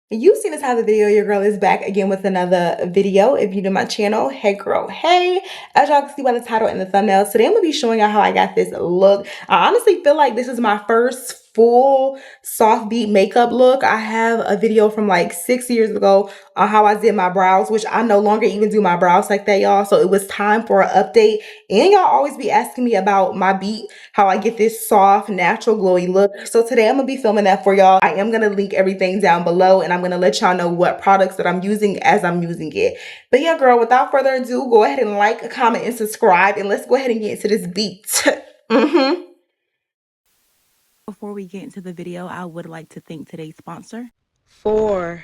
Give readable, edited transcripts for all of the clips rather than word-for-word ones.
You've seen this type of video. Your girl is back again with another video. If you're new to my channel, hey girl, hey. As y'all can see by the title and the thumbnail, today I'm going to be showing y'all how I got this look. I honestly feel like this is my first full soft beat makeup look. I have a video from like 6 years ago on how I did my brows, which I no longer even do my brows like that, y'all. So it was time for an update. And y'all always be asking me about my beat, how I get this soft, natural, glowy look. So today I'm gonna be filming that for y'all. I am gonna link everything down below and I'm gonna let y'all know what products that I'm using as I'm using it. But yeah, girl, without further ado, go ahead and like, comment, and subscribe, and let's go ahead and get into this beat. Before we get into the video, I would like to thank today's sponsor. 4,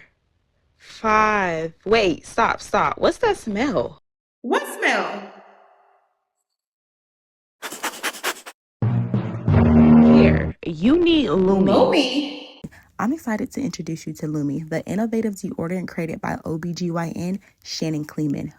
5. Wait, stop. What's that smell? What smell? Here, you need Lumi. I'm excited to introduce you to Lumi, the innovative deodorant created by OBGYN Shannon Kleeman.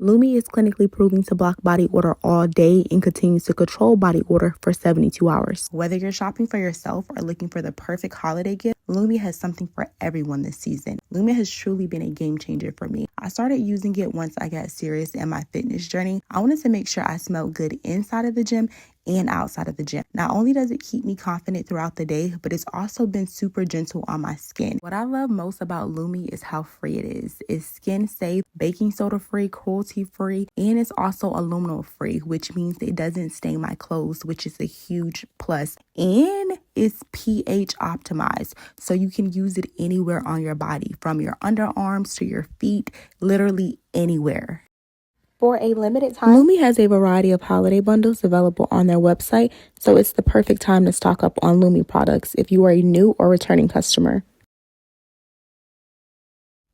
Lumi is clinically proven to block body odor all day and continues to control body odor for 72 hours. Whether you're shopping for yourself or looking for the perfect holiday gift, Lumi has something for everyone this season. Lumi has truly been a game changer for me. I started using it once I got serious in my fitness journey. I wanted to make sure I smelled good inside of the gym and outside of the gym. Not only does it keep me confident throughout the day, but it's also been super gentle on my skin. What I love most about Lumi is how free it is. It's skin safe, baking soda free, cruelty free, and it's also aluminum free, which means it doesn't stain my clothes, which is a huge plus. And it's pH optimized, so you can use it anywhere on your body, from your underarms to your feet, literally anywhere. For a limited time, Lumi has a variety of holiday bundles available on their website, so it's the perfect time to stock up on Lumi products if you are a new or returning customer.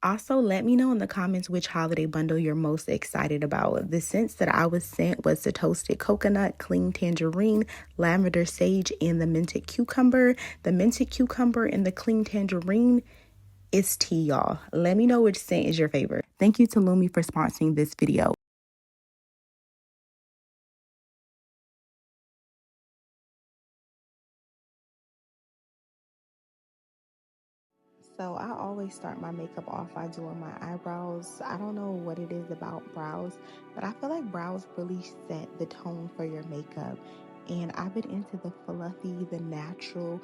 Also, let me know in the comments which holiday bundle you're most excited about. The scents that I was sent was the toasted coconut, clean tangerine, lavender sage, and the minted cucumber. The minted cucumber and the clean tangerine is tea, y'all. Let me know which scent is your favorite. Thank you to Lumi for sponsoring this video. So I always start my makeup off by doing my eyebrows. I don't know what it is about brows, but I feel like brows really set the tone for your makeup. And I've been into the fluffy, the natural,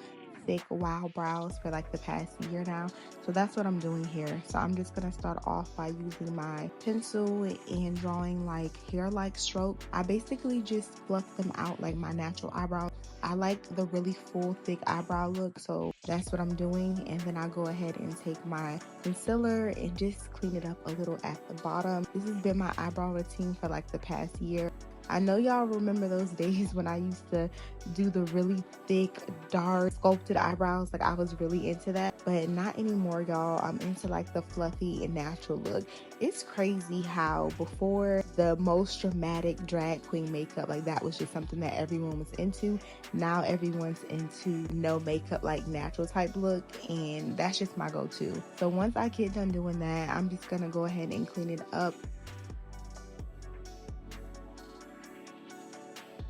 thick, wild brows for like the past year now. So that's what I'm doing here. So I'm just going to start off by using my pencil and drawing like hair-like strokes. I basically just fluff them out like my natural eyebrows. I like the really full, thick eyebrow look, so that's what I'm doing. And then I go ahead and take my concealer and just clean it up a little at the bottom. This has been my eyebrow routine for like the past year. I know y'all remember those days when I used to do the really thick, dark, sculpted eyebrows. Like, I was really into that, but not anymore, y'all. I'm into like the fluffy and natural look. It's crazy how before the most dramatic drag queen makeup, like that was just something that everyone was into. Now everyone's into no makeup, like natural type look, and that's just my go-to. So once I get done doing that, I'm just gonna go ahead and clean it up.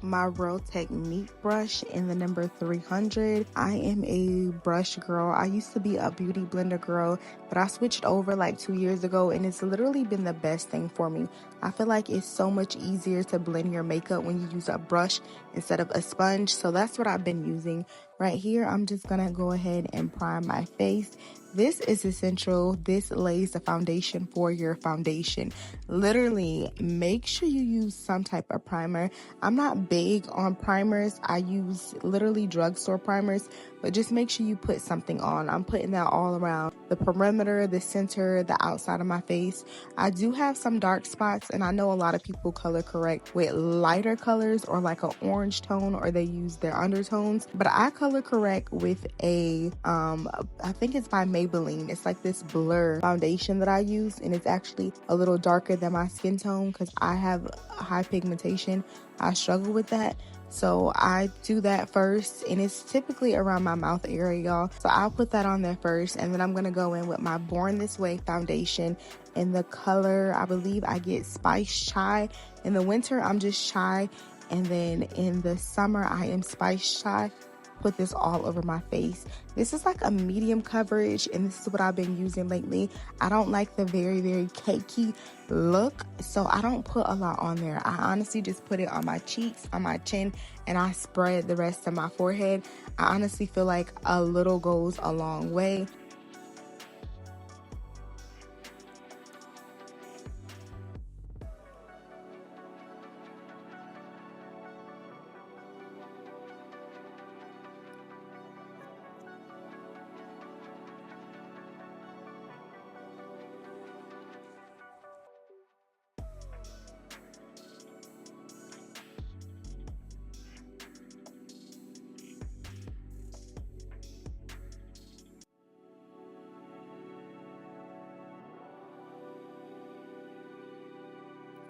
My Real Technique brush in the number 300. I am a brush girl. I used to be a beauty blender girl, but I switched over like 2 years ago, and it's literally been the best thing for me. I feel like it's so much easier to blend your makeup when you use a brush instead of a sponge. So that's what I've been using. Right here, I'm just gonna go ahead and prime my face. This is essential. This lays the foundation for your foundation. Literally, make sure you use some type of primer. I'm not big on primers. I use literally drugstore primers, but just make sure you put something on. I'm putting that all around the perimeter, the center, the outside of my face. I do have some dark spots, and I know a lot of people color correct with lighter colors or like an orange tone, or they use their undertones, but I color correct with a I think it's by Maybelline. It's like this blur foundation that I use, and it's actually a little darker than my skin tone because I have high pigmentation. I struggle with that. So I do that first, and it's typically around my mouth area, y'all. So I'll put that on there first, and then I'm going to go in with my Born This Way foundation in the color, I believe I get Spice Chai. In the winter, I'm just chai, and then in the summer, I am Spice Chai. put this all over my face. This is like a medium coverage, and this is what I've been using lately. I don't like the very, very cakey look, so I don't put a lot on there. I honestly just put it on my cheeks, on my chin, and I spread the rest of my forehead. I honestly feel like a little goes a long way.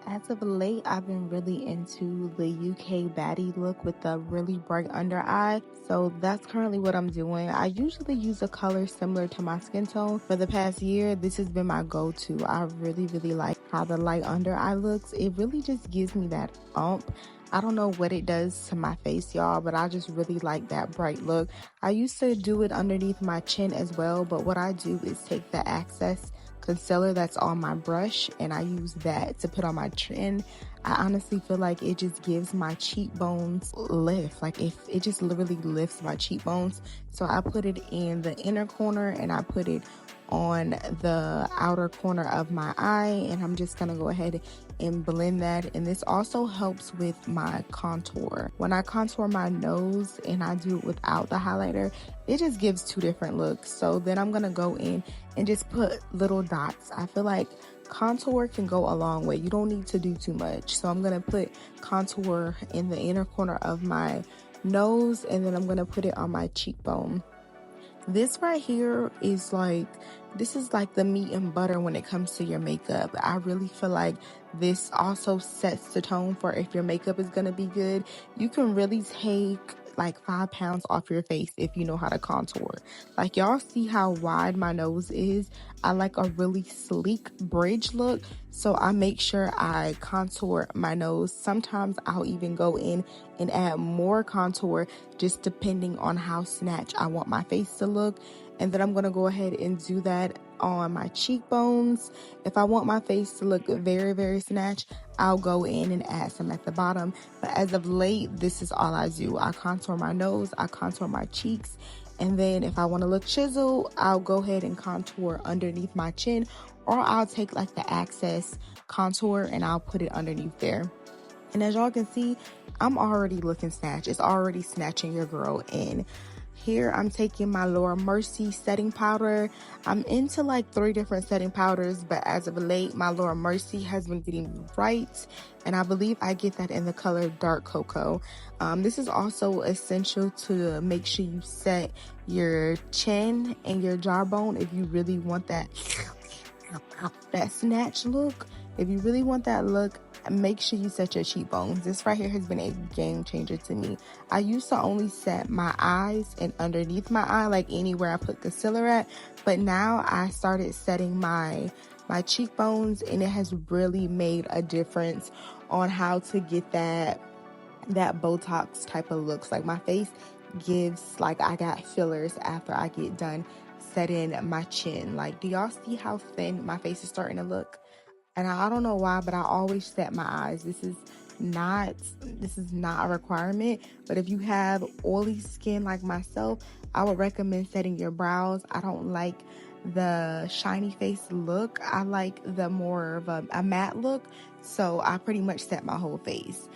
As of late, I've been really into the UK baddie look with the really bright under eye. So that's currently what I'm doing. I usually use a color similar to my skin tone. For the past year, this has been my go-to. I really, really like how the light under eye looks. It really just gives me that ump. I don't know what it does to my face, y'all, but I just really like that bright look. I used to do it underneath my chin as well, but what I do is take the excess concealer that's on my brush and I use that to put on my chin. I honestly feel like it just gives my cheekbones lift. Like if it just literally lifts my cheekbones. So I put it in the inner corner and I put it on the outer corner of my eye, and I'm just gonna go ahead and blend that. And this also helps with my contour. When I contour my nose and I do it without the highlighter, it just gives two different looks. So then I'm gonna go in and just put little dots. I feel like contour can go a long way. You don't need to do too much. So I'm gonna put contour in the inner corner of my nose, and then I'm gonna put it on my cheekbone. This right here is like, this is like the meat and butter when it comes to your makeup. I really feel like this also sets the tone for if your makeup is gonna be good. You can really take like 5 pounds off your face if you know how to contour. Like y'all see how wide my nose is. I like a really sleek bridge look, so I make sure I contour my nose. Sometimes I'll even go in and add more contour, just depending on how snatched I want my face to look. And then I'm gonna go ahead and do that on my cheekbones. If I want my face to look very, very snatched, I'll go in and add some at the bottom. But as of late, this is all I do. I contour my nose, I contour my cheeks, and then if I want to look chiseled, I'll go ahead and contour underneath my chin, or I'll take like the excess contour and I'll put it underneath there. And as y'all can see, I'm already looking snatched. It's already snatching your girl in. Here I'm taking my Laura Mercier setting powder. I'm into like 3 different setting powders, but as of late, my Laura Mercier has been getting me right, and I believe I get that in the color Dark Cocoa. This is also essential to make sure you set your chin and your jawbone if you really want that snatch look. If you really want that look, make sure you set your cheekbones. This right here has been a game changer to me. I used to only set my eyes and underneath my eye, like anywhere I put concealer at, but now I started setting my cheekbones, and it has really made a difference on how to get that Botox type of looks. Like my face gives like I got fillers after I get done setting my chin. Like, do y'all see how thin my face is starting to look? And I don't know why, but I always set my eyes. This is not a requirement, but if you have oily skin like myself, I would recommend setting your brows. I don't like the shiny face look. I like the more of a matte look, so I pretty much set my whole face.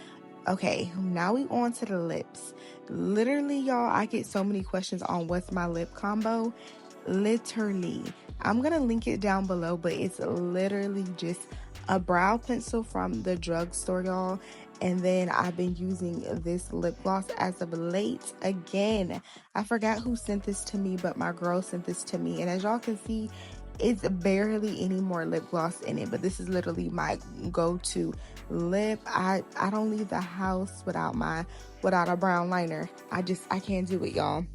Okay, now we on to the lips. Literally, y'all, I get so many questions on what's my lip combo. Literally, I'm gonna link it down below, but it's literally just a brow pencil from the drugstore, y'all. And then I've been using this lip gloss as of late. Again, I forgot who sent this to me, but my girl sent this to me, and as y'all can see, it's barely any more lip gloss in it, but this is literally my go-to lip. I don't leave the house without a brown liner. I can't do it, y'all.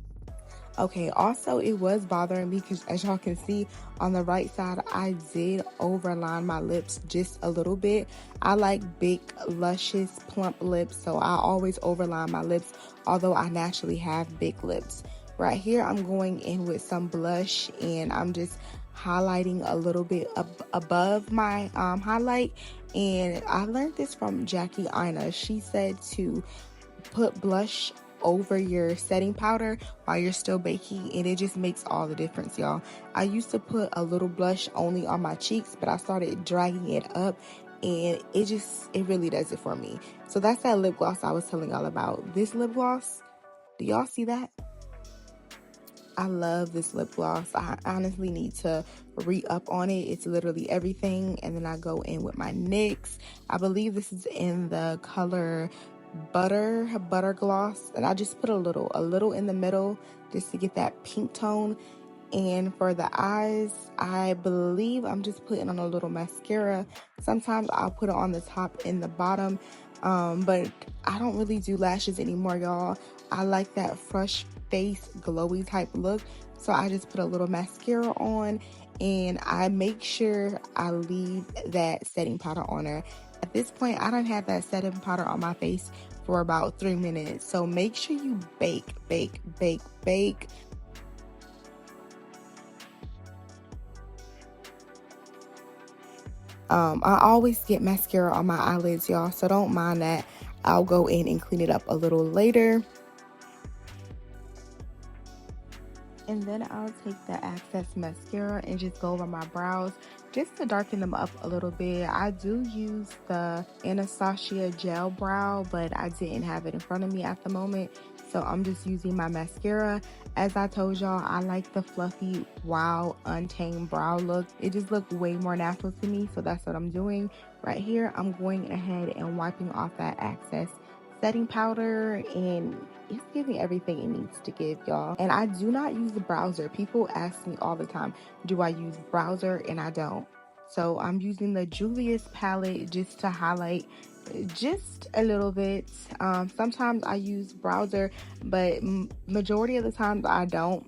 Okay, also it was bothering me because as y'all can see on the right side, I did overline my lips just a little bit. I like big, luscious, plump lips, so I always overline my lips, although I naturally have big lips. Right here, I'm going in with some blush and I'm just highlighting a little bit above my highlight. And I learned this from Jackie Ina. She said to put blush over your setting powder while you're still baking, and it just makes all the difference, y'all. I used to put a little blush only on my cheeks, but I started dragging it up and it really does it for me. So that's that lip gloss I was telling y'all about. This lip gloss, do y'all see that? I love this lip gloss. I honestly need to re-up on it. It's literally everything. And then I go in with my NYX. I believe this is in the color butter gloss, and I just put a little in the middle just to get that pink tone. And for the eyes, I believe I'm just putting on a little mascara. Sometimes I'll put it on the top and the bottom, but I don't really do lashes anymore, y'all. I like that fresh face glowy type look, so I just put a little mascara on and I make sure I leave that setting powder on her. At this point, I don't have that setting powder on my face for about 3 minutes, so make sure you bake. I always get mascara on my eyelids, y'all, so don't mind that. I'll go in and clean it up a little later. And then I'll take the Access mascara and just go over my brows just to darken them up a little bit. I do use the Anastasia gel brow, but I didn't have it in front of me at the moment, so I'm just using my mascara. As I told y'all, I like the fluffy, wild, untamed brow look. It just looked way more natural to me, so that's what I'm doing. Right here, I'm going ahead and wiping off that Access setting powder, and it's giving everything it needs to give, y'all. And I do not use the browser. People ask me all the time, do I use browser? And I don't. So I'm using the Julius palette just to highlight just a little bit. Sometimes I use browser, but majority of the times I don't.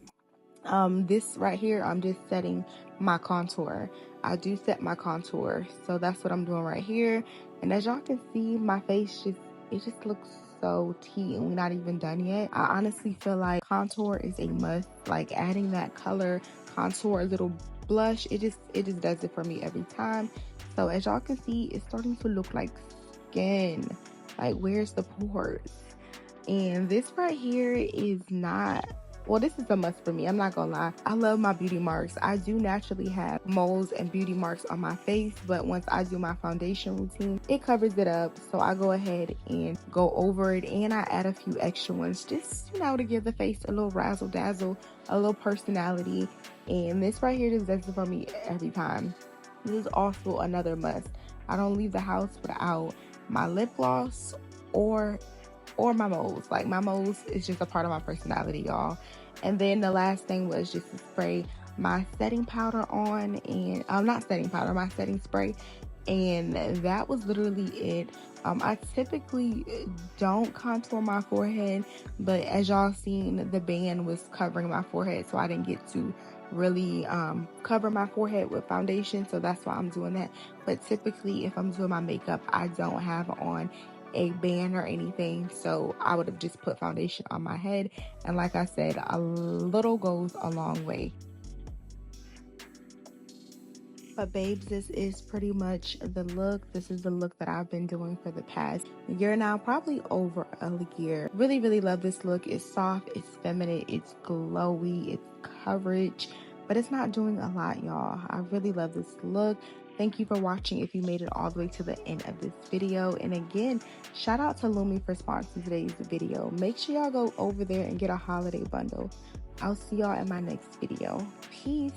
This right here, I'm just setting my contour. I do set my contour, so that's what I'm doing right here. And as y'all can see, my face just looks so tea, and we're not even done yet. I honestly feel like contour is a must. Like adding that color contour, a little blush, it just does it for me every time. So as y'all can see, it's starting to look like skin. Like, where's the pores? And this right here is not, well, this is a must for me. I'm not gonna lie. I love my beauty marks. I do naturally have moles and beauty marks on my face, but once I do my foundation routine, it covers it up. So I go ahead and go over it, and I add a few extra ones just, you know, to give the face a little razzle dazzle, a little personality. And this right here just does it for me every time. This is also another must. I don't leave the house without my lip gloss or my moles. Like, my moles is just a part of my personality, y'all. And then the last thing was just to spray my setting powder on, and not setting powder, my setting spray, and that was literally it. I typically don't contour my forehead, but as y'all seen, the band was covering my forehead, so I didn't get to really cover my forehead with foundation, so that's why I'm doing that. But typically, if I'm doing my makeup, I don't have on a band or anything, so I would have just put foundation on my head. And like I said, a little goes a long way. But babes, this is pretty much the look. This is the look that I've been doing for the past year now, probably over a year. Really love this look. It's soft, it's feminine, it's glowy, it's coverage, but it's not doing a lot, y'all. I really love this look. Thank you for watching if you made it all the way to the end of this video. And again, shout out to Lumi for sponsoring today's video. Make sure y'all go over there and get a holiday bundle. I'll see y'all in my next video. Peace.